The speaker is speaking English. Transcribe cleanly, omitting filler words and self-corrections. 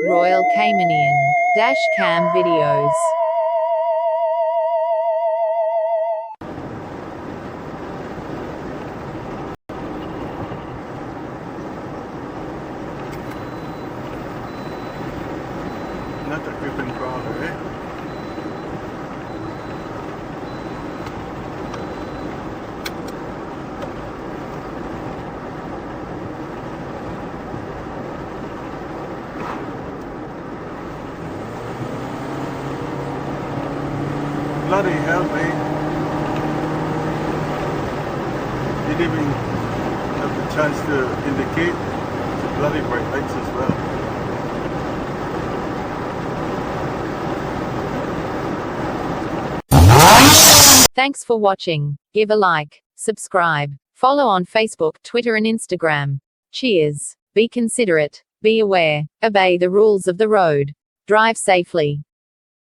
Royal Caymanian dash cam videos. Not a creeping crawler, eh? Bloody hell, mate. Didn't even have the chance to indicate the bloody bright lights as well. Thanks for watching. Give a like, subscribe, follow on Facebook, Twitter and Instagram. Cheers. Be considerate, be aware, obey the rules of the road. Drive safely.